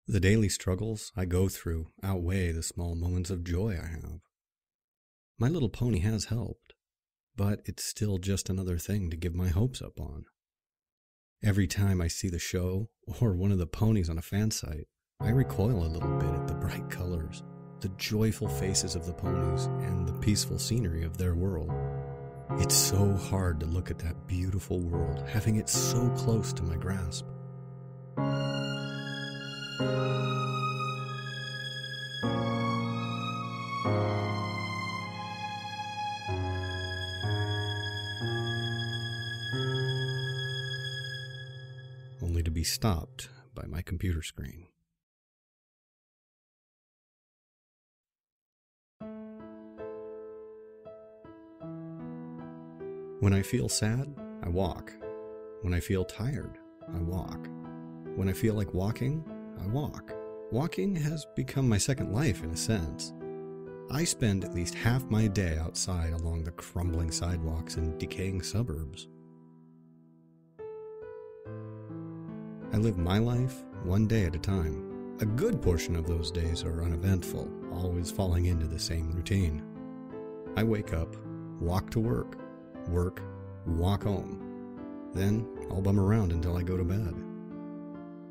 The daily struggles I go through outweigh the small moments of joy I have. My little pony has helped, but it's still just another thing to give my hopes up on. Every time I see the show or one of the ponies on a fan site, I recoil a little bit at the bright colors, the joyful faces of the ponies, and the peaceful scenery of their world. It's so hard to look at that beautiful world, having it so close to my grasp. Only to be stopped by my computer screen. When I feel sad, I walk. When I feel tired, I walk. When I feel like walking, I walk. Walking has become my second life in a sense. I spend at least half my day outside along the crumbling sidewalks and decaying suburbs. I live my life one day at a time. A good portion of those days are uneventful, always falling into the same routine. I wake up, walk to work, walk home. Then I'll bum around until I go to bed.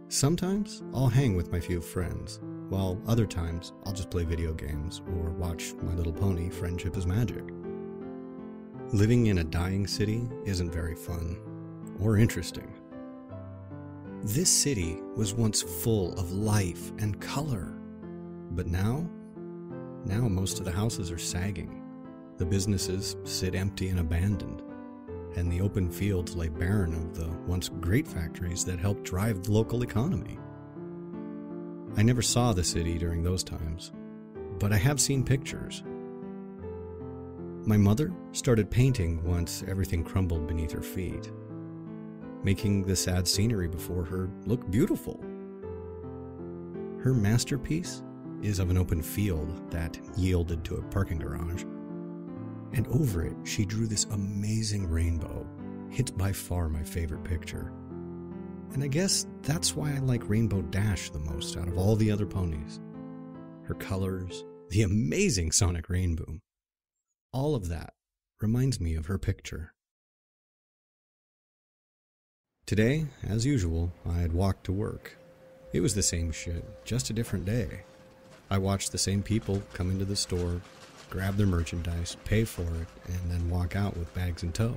Sometimes I'll hang with my few friends, while other times I'll just play video games or watch My Little Pony Friendship is Magic. Living in a dying city isn't very fun or interesting. This city was once full of life and color, but now most of the houses are sagging. The businesses sit empty and abandoned, and the open fields lay barren of the once great factories that helped drive the local economy. I never saw the city during those times, but I have seen pictures. My mother started painting once everything crumbled beneath her feet, making the sad scenery before her look beautiful. Her masterpiece is of an open field that yielded to a parking garage. And over it, she drew this amazing rainbow. It's by far my favorite picture. And I guess that's why I like Rainbow Dash the most out of all the other ponies. Her colors, the amazing sonic rain boom. All of that reminds me of her picture. Today, as usual, I had walked to work. It was the same shit, just a different day. I watched the same people come into the store, grab their merchandise, pay for it, and then walk out with bags in tow.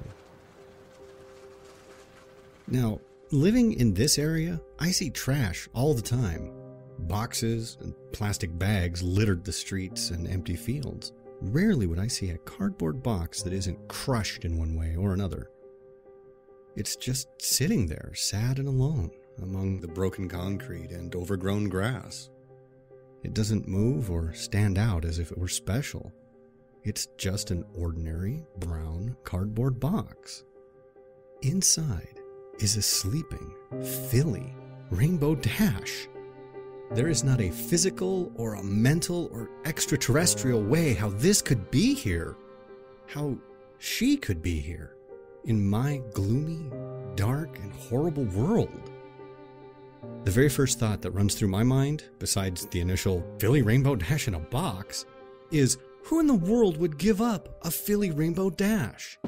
Now, living in this area, I see trash all the time. Boxes and plastic bags littered the streets and empty fields. Rarely would I see a cardboard box that isn't crushed in one way or another. It's just sitting there, sad and alone, among the broken concrete and overgrown grass. It doesn't move or stand out as if it were special. It's just an ordinary brown cardboard box. Inside is a sleeping, filly Rainbow Dash. There is not a physical or a mental or extraterrestrial way how this could be here, how she could be here, in my gloomy, dark, and horrible world. The very first thought that runs through my mind, besides the initial filly Rainbow Dash in a box, is who in the world would give up a filly Rainbow Dash?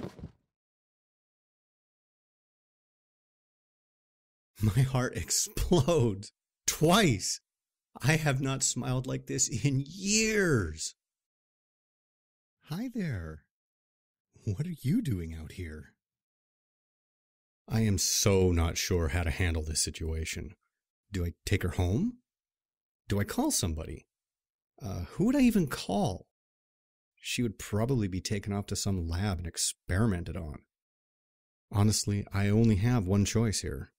My heart explodes. Twice. I have not smiled like this in years. Hi there. What are you doing out here? I am so not sure how to handle this situation. Do I take her home? Do I call somebody? Who would I even call? She would probably be taken off to some lab and experimented on. Honestly, I only have one choice here.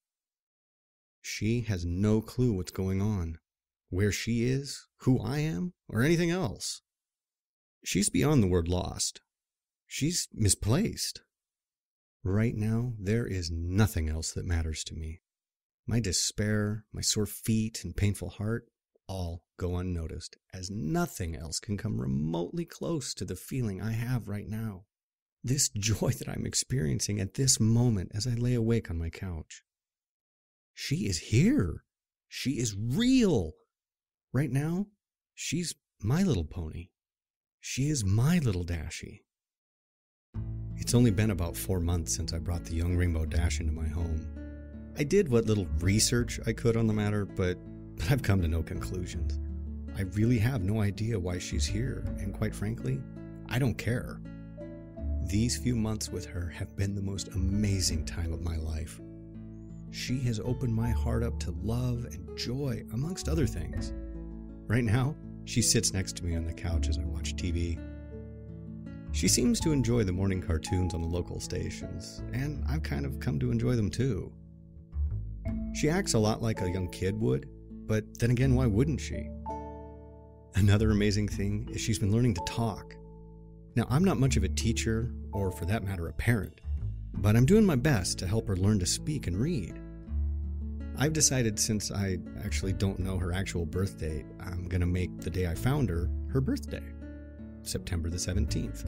She has no clue what's going on, where she is, who I am, or anything else. She's beyond the word lost. She's misplaced. Right now, there is nothing else that matters to me. My despair, my sore feet, and painful heart all go unnoticed, as nothing else can come remotely close to the feeling I have right now. This joy that I'm experiencing at this moment as I lay awake on my couch. She is here. She is real. Right now, she's my little pony. She is my little Dashie. It's only been about 4 months since I brought the young rainbow dash into my home. I did what little research I could on the matter, but I've come to no conclusions. I really have no idea why she's here, and quite frankly, I don't care. These few months with her have been the most amazing time of my life. She has opened my heart up to love and joy, amongst other things. Right now, she sits next to me on the couch as I watch TV. She seems to enjoy the morning cartoons on the local stations, and I've kind of come to enjoy them too. She acts a lot like a young kid would, but then again, why wouldn't she? Another amazing thing is she's been learning to talk. Now, I'm not much of a teacher, or for that matter, a parent, but I'm doing my best to help her learn to speak and read. I've decided, since I actually don't know her actual birth date, I'm going to make the day I found her birthday, September the 17th.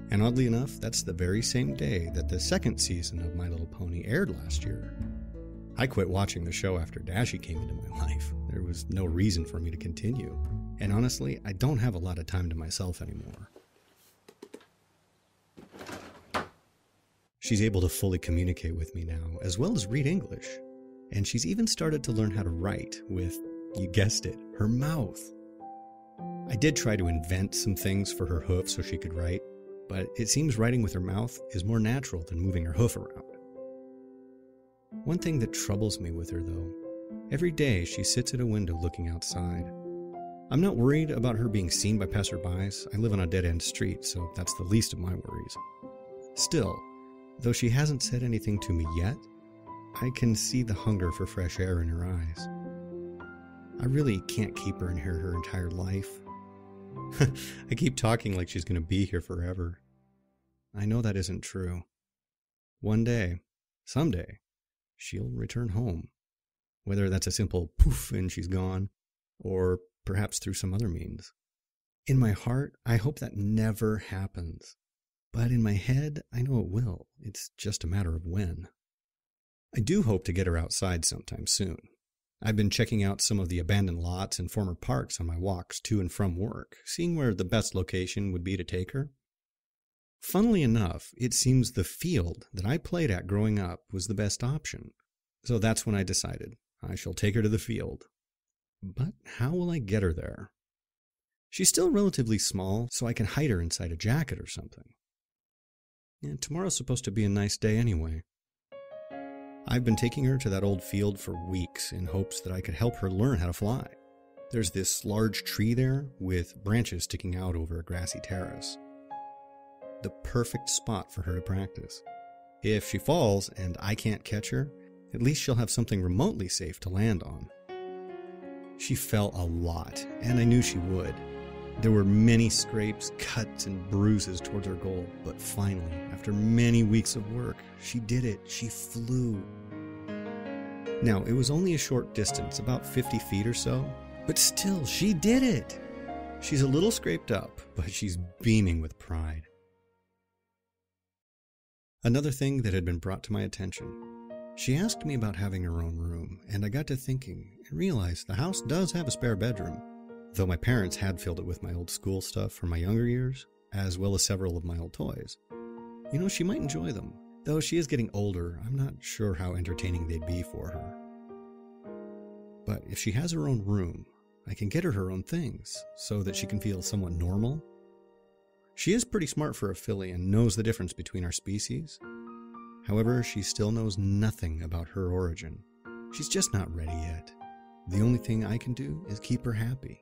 And oddly enough, that's the very same day that the second season of My Little Pony aired last year. I quit watching the show after Dashie came into my life. There was no reason for me to continue. And honestly, I don't have a lot of time to myself anymore. She's able to fully communicate with me now, as well as read English. And she's even started to learn how to write with, you guessed it, her mouth. I did try to invent some things for her hoof so she could write, but it seems writing with her mouth is more natural than moving her hoof around. One thing that troubles me with her, though, every day she sits at a window looking outside. I'm not worried about her being seen by passerbys. I live on a dead-end street, so that's the least of my worries. Still, though she hasn't said anything to me yet, I can see the hunger for fresh air in her eyes. I really can't keep her in here her entire life. I keep talking like she's going to be here forever. I know that isn't true. One day, someday, she'll return home. Whether that's a simple poof and she's gone, or perhaps through some other means. In my heart, I hope that never happens. But in my head, I know it will. It's just a matter of when. I do hope to get her outside sometime soon. I've been checking out some of the abandoned lots and former parks on my walks to and from work, seeing where the best location would be to take her. Funnily enough, it seems the field that I played at growing up was the best option. So that's when I decided I shall take her to the field. But how will I get her there? She's still relatively small, so I can hide her inside a jacket or something. And tomorrow's supposed to be a nice day anyway. I've been taking her to that old field for weeks in hopes that I could help her learn how to fly. There's this large tree there with branches sticking out over a grassy terrace. The perfect spot for her to practice. If she falls and I can't catch her, at least she'll have something remotely safe to land on. She fell a lot, and I knew she would. There were many scrapes, cuts, and bruises towards her goal, but finally, after many weeks of work, she did it. She flew. Now, it was only a short distance, about 50 feet or so, but still, she did it. She's a little scraped up, but she's beaming with pride. Another thing that had been brought to my attention. She asked me about having her own room, and I got to thinking and realized the house does have a spare bedroom. Though my parents had filled it with my old school stuff from my younger years, as well as several of my old toys. You know, she might enjoy them. Though she is getting older, I'm not sure how entertaining they'd be for her. But if she has her own room, I can get her own things, so that she can feel somewhat normal. She is pretty smart for a filly and knows the difference between our species. However, she still knows nothing about her origin. She's just not ready yet. The only thing I can do is keep her happy.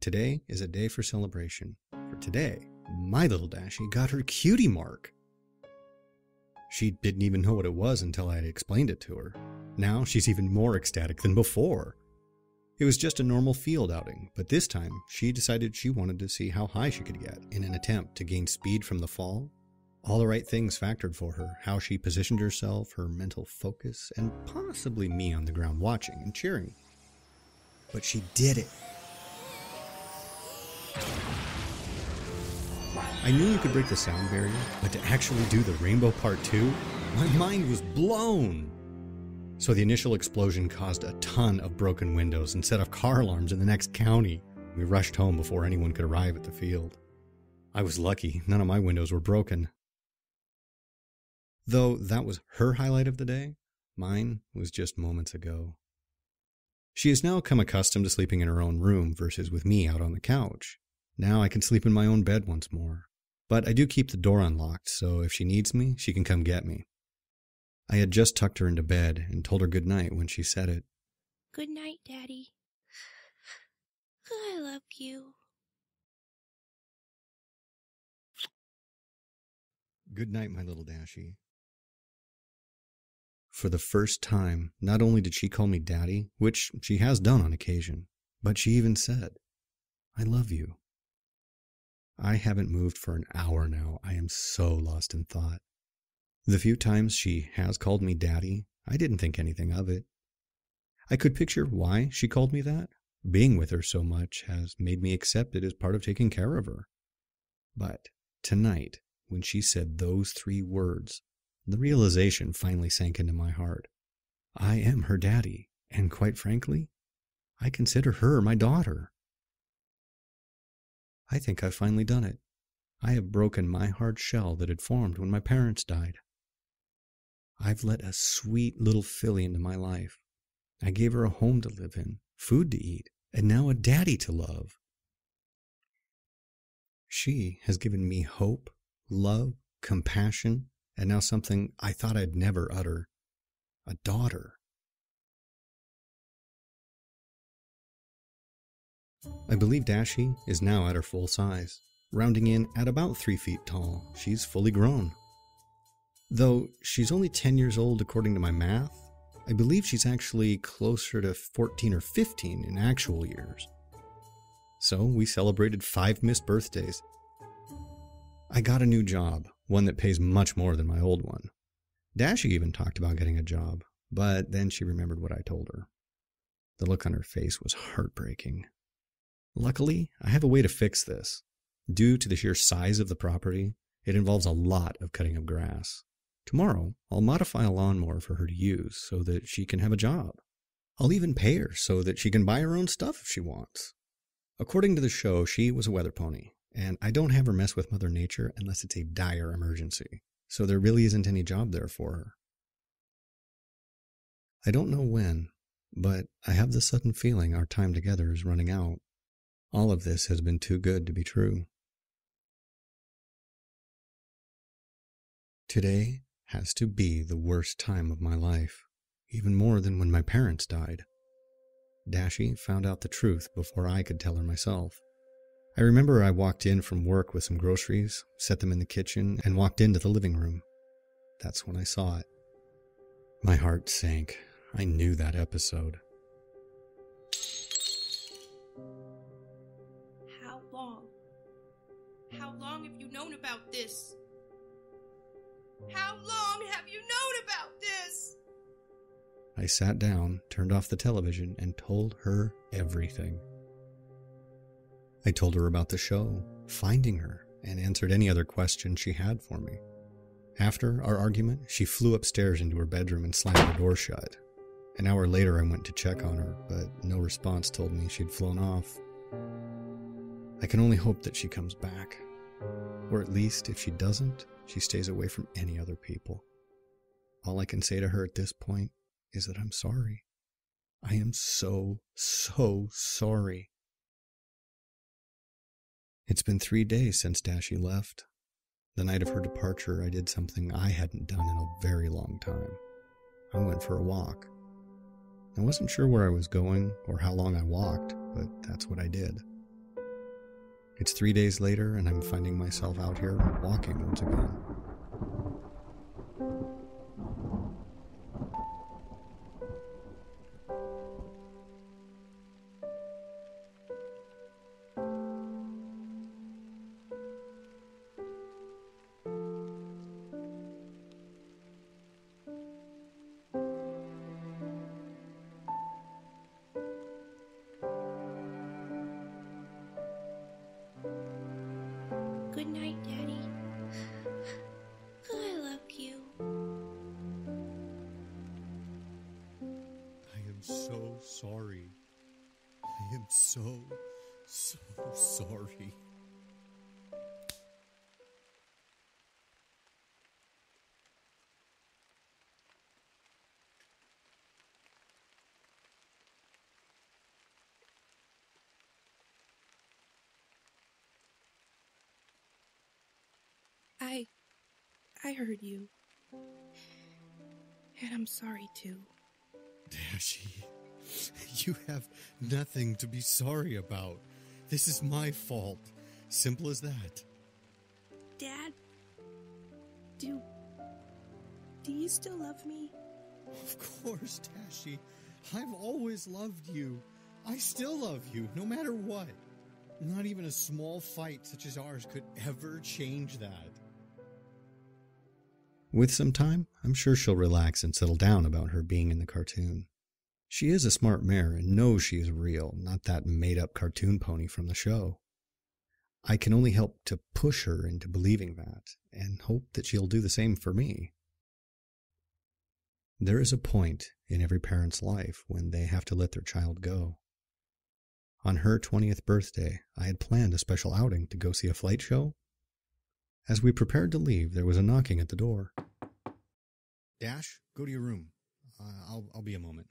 Today is a day for celebration. For today, my little Dashie got her cutie mark. She didn't even know what it was until I had explained it to her. Now she's even more ecstatic than before. It was just a normal field outing, but this time she decided she wanted to see how high she could get in an attempt to gain speed from the fall. All the right things factored for her, how she positioned herself, her mental focus, and possibly me on the ground watching and cheering. But she did it. I knew you could break the sound barrier, but to actually do the rainbow part 2, My mind was blown. So the initial explosion caused a ton of broken windows and set off car alarms in the next county. We rushed home before anyone could arrive at the field. I was lucky, none of my windows were broken. Though that was her highlight of the day, mine was just moments ago. She has now come accustomed to sleeping in her own room versus with me out on the couch. Now I can sleep in my own bed once more. But I do keep the door unlocked, so if she needs me, she can come get me. I had just tucked her into bed and told her good night when she said it. Good night, Daddy. I love you. Good night, my little Dashie. For the first time, not only did she call me Daddy, which she has done on occasion, but she even said, I love you. I haven't moved for an hour now. I am so lost in thought. The few times she has called me Daddy, I didn't think anything of it. I could picture why she called me that. Being with her so much has made me accept it as part of taking care of her. But tonight, when she said those 3 words, the realization finally sank into my heart. I am her daddy, and quite frankly, I consider her my daughter. I think I've finally done it. I have broken my hard shell that had formed when my parents died. I've let a sweet little filly into my life. I gave her a home to live in, food to eat, and now a daddy to love. She has given me hope, love, compassion, and now something I thought I'd never utter, a daughter. I believe Dashie is now at her full size, rounding in at about 3 feet tall. She's fully grown. Though she's only 10 years old according to my math, I believe she's actually closer to 14 or 15 in actual years. So we celebrated 5 missed birthdays. I got a new job, one that pays much more than my old one. Dashie even talked about getting a job, but then she remembered what I told her. The look on her face was heartbreaking. Luckily, I have a way to fix this. Due to the sheer size of the property, it involves a lot of cutting of grass. Tomorrow, I'll modify a lawnmower for her to use so that she can have a job. I'll even pay her so that she can buy her own stuff if she wants. According to the show, she was a weather pony, and I don't have her mess with Mother Nature unless it's a dire emergency, so there really isn't any job there for her. I don't know when, but I have the sudden feeling our time together is running out. All of this has been too good to be true. Today has to be the worst time of my life, even more than when my parents died. Dashie found out the truth before I could tell her myself. I remember I walked in from work with some groceries, set them in the kitchen, and walked into the living room. That's when I saw it. My heart sank. I knew that episode. How long? How long have you known about this? How long have you known about this? I sat down, turned off the television, and told her everything. I told her about the show, finding her, and answered any other questions she had for me. After our argument, she flew upstairs into her bedroom and slammed the door shut. An hour later, I went to check on her, but no response told me she'd flown off. I can only hope that she comes back. Or at least, if she doesn't, she stays away from any other people. All I can say to her at this point is that I'm sorry. I am so sorry. It's been 3 days since Dashie left. The night of her departure, I did something I hadn't done in a very long time. I went for a walk. I wasn't sure where I was going or how long I walked, but that's what I did. It's 3 days later, and I'm finding myself out here walking once again. Good night, Daddy. I love you. so sorry. I am so sorry. I heard you. And I'm sorry too. Dashie, you have nothing to be sorry about. This is my fault. Simple as that. Dad, do you still love me? Of course, Dashie. I've always loved you. I still love you, no matter what. Not even a small fight such as ours could ever change that. With some time, I'm sure she'll relax and settle down about her being in the cartoon. She is a smart mare and knows she is real, not that made-up cartoon pony from the show. I can only help to push her into believing that, and hope that she'll do the same for me. There is a point in every parent's life when they have to let their child go. On her 20th birthday, I had planned a special outing to go see a flight show. As we prepared to leave, there was a knocking at the door. Dash, go to your room. I'll be a moment.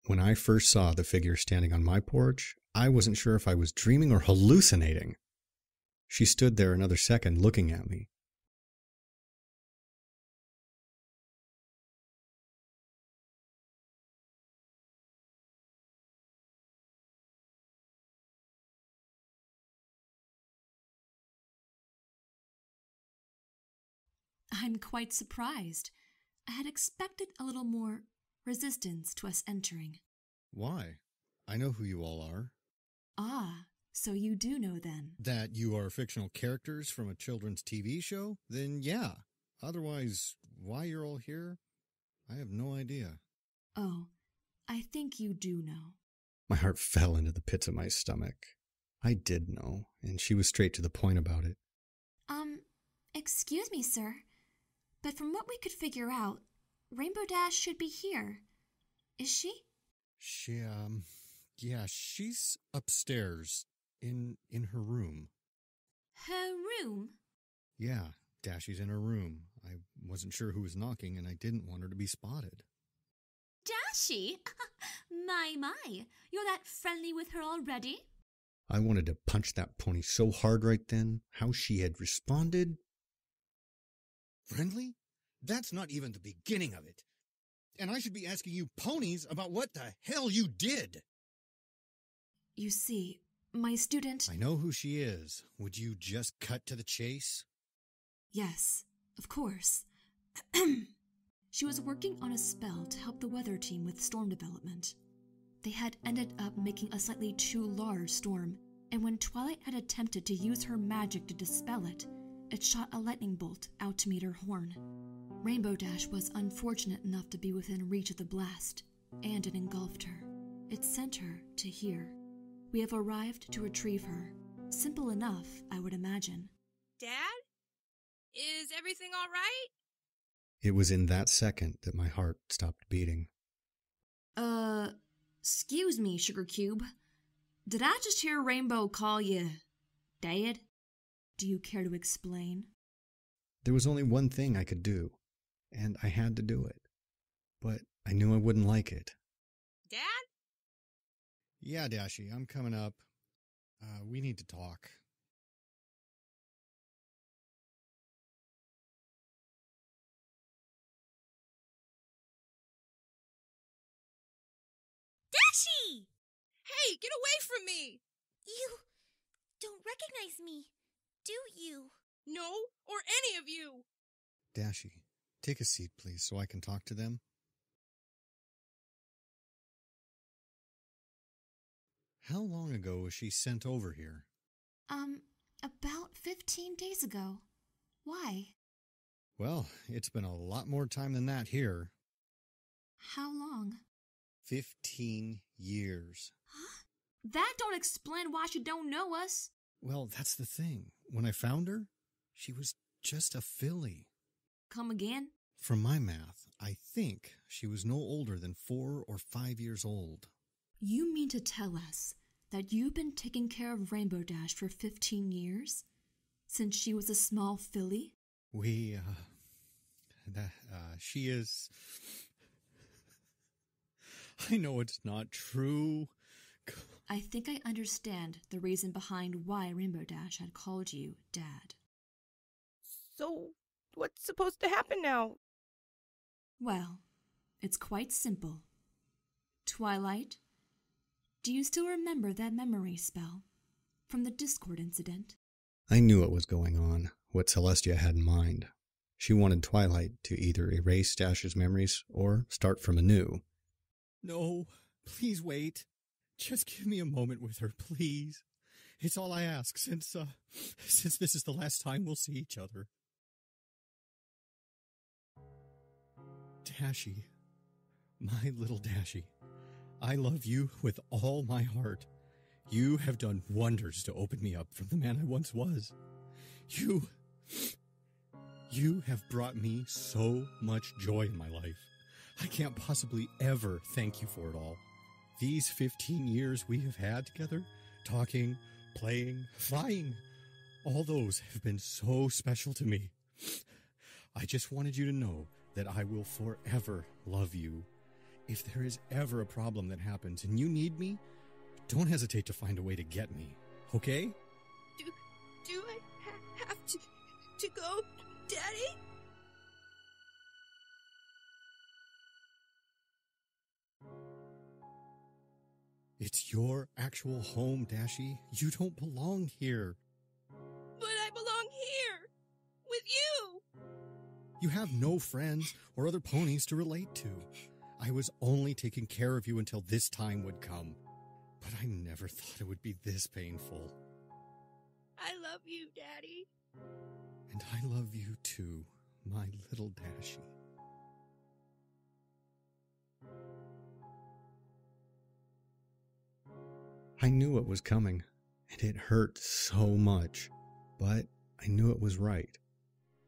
When I first saw the figure standing on my porch, I wasn't sure if I was dreaming or hallucinating. She stood there another second looking at me. I'm quite surprised. I had expected a little more resistance to us entering. Why? I know who you all are. Ah, so you do know then. That you are fictional characters from a children's TV show? Then yeah. Otherwise, why you're all here? I have no idea. Oh, I think you do know. My heart fell into the pits of my stomach. I did know, and she was straight to the point about it. Excuse me, sir, but from what we could figure out, Rainbow Dash should be here. Is she? Yeah, she's upstairs, in her room. Her room? Yeah, Dashie's in her room. I wasn't sure who was knocking, and I didn't want her to be spotted. Dashie? My, you're that friendly with her already? I wanted to punch that pony so hard right then. How she had responded. Friendly? That's not even the beginning of it. And I should be asking you ponies about what the hell you did. You see, my student... I know who she is. Would you just cut to the chase? Yes, of course. She was working on a spell to help the weather team with storm development. They had ended up making a slightly too large storm, and when Twilight had attempted to use her magic to dispel it, it shot a lightning bolt out to meet her horn. Rainbow Dash was unfortunate enough to be within reach of the blast, and it engulfed her. It sent her to here. We have arrived to retrieve her. Simple enough, I would imagine. Dad? Is everything all right? It was in that second that my heart stopped beating. Excuse me, Sugar Cube. Did I just hear Rainbow call you Dad? Do you care to explain? There was only one thing I could do, and I had to do it. But I knew I wouldn't like it. Dad? Yeah, Dashie, I'm coming up. We need to talk. Dashie! Hey, get away from me! You don't recognize me, do you? No, or any of you! Dashie, take a seat, please, so I can talk to them. How long ago was she sent over here? About 15 days ago. Why? Well, it's been a lot more time than that here. How long? 15 years. Huh? That don't explain why she don't know us. Well, that's the thing. When I found her, she was just a filly. Come again? From my math, I think she was no older than 4 or 5 years old. You mean to tell us that you've been taking care of Rainbow Dash for 15 years? Since she was a small filly? She is... I know it's not true. I think I understand the reason behind why Rainbow Dash had called you Dad. So, what's supposed to happen now? Well, it's quite simple. Twilight, do you still remember that memory spell from the Discord incident? I knew what was going on, what Celestia had in mind. She wanted Twilight to either erase Dash's memories or start from anew. No, please wait. Just give me a moment with her, please. It's all I ask since this is the last time we'll see each other. Dashie, my little Dashie, I love you with all my heart. You have done wonders to open me up from the man I once was. You have brought me so much joy in my life. I can't possibly ever thank you for it all. These 15 years we have had together, talking, playing, flying, all those have been so special to me. I just wanted you to know that I will forever love you. If there is ever a problem that happens and you need me, don't hesitate to find a way to get me, okay? Do I have to go, Daddy? It's your actual home, Dashie. You don't belong here. But I belong here, with you. You have no friends or other ponies to relate to. I was only taking care of you until this time would come. But I never thought it would be this painful. I love you, Daddy. And I love you too, my little Dashie. I knew it was coming, and it hurt so much, but I knew it was right.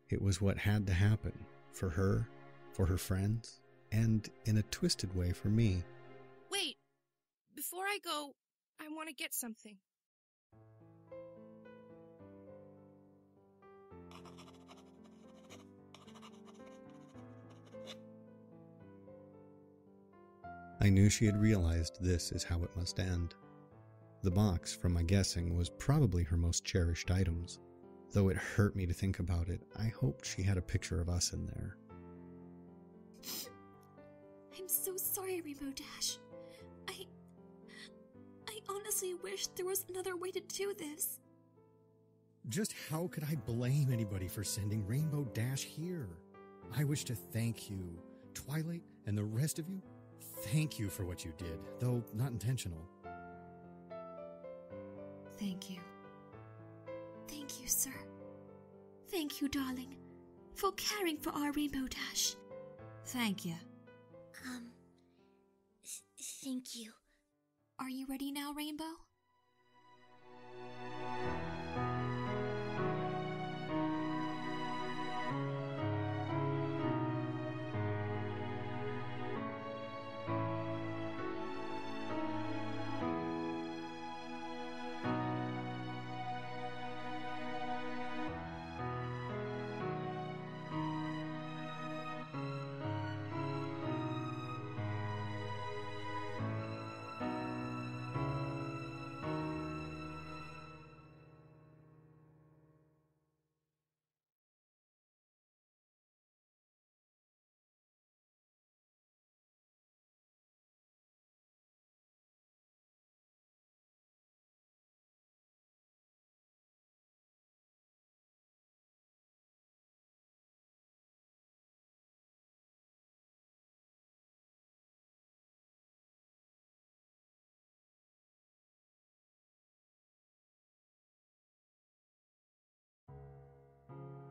It was what had to happen, for her friends, and in a twisted way for me. Wait, before I go, I want to get something. I knew she had realized this is how it must end. The box, from my guessing, was probably her most cherished items. Though it hurt me to think about it, I hoped she had a picture of us in there. I'm so sorry, Rainbow Dash. I honestly wish there was another way to do this. Just how could I blame anybody for sending Rainbow Dash here? I wish to thank you, Twilight, and the rest of you. Thank you for what you did, though not intentional. Thank you. Thank you, sir. Thank you, darling, for caring for our Rainbow Dash. Thank you. Thank you. Are you ready now, Rainbow?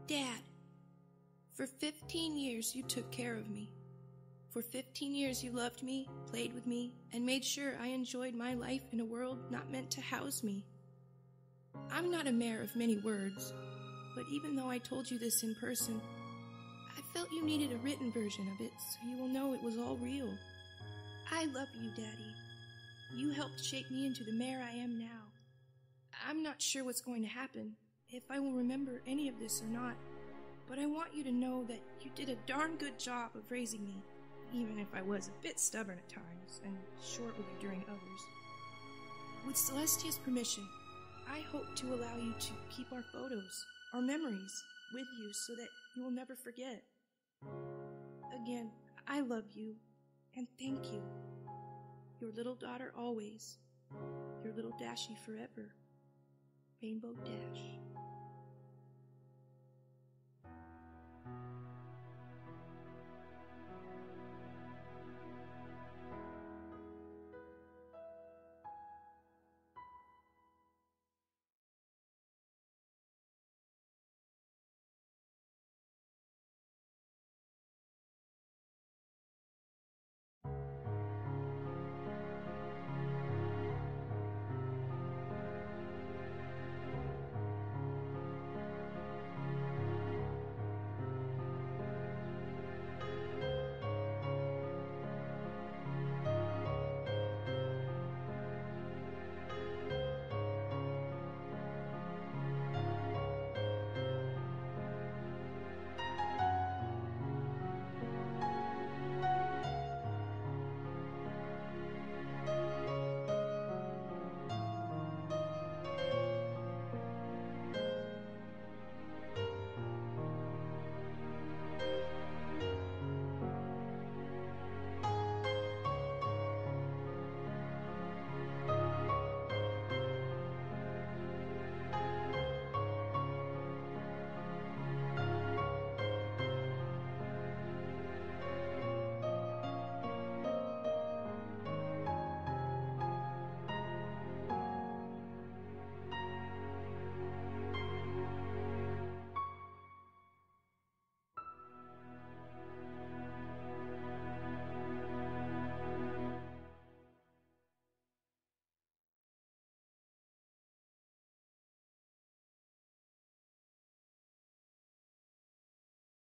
Dad, for 15 years you took care of me. For 15 years you loved me, played with me, and made sure I enjoyed my life in a world not meant to house me. I'm not a mare of many words, but even though I told you this in person, I felt you needed a written version of it so you will know it was all real. I love you, Daddy. You helped shape me into the mayor I am now. I'm not sure what's going to happen, if I will remember any of this or not, but I want you to know that you did a darn good job of raising me, even if I was a bit stubborn at times and short with you during others. With Celestia's permission, I hope to allow you to keep our photos, our memories, with you so that you will never forget. Again, I love you, and thank you. Your little daughter always. Your little Dashie forever. Rainbow Dash.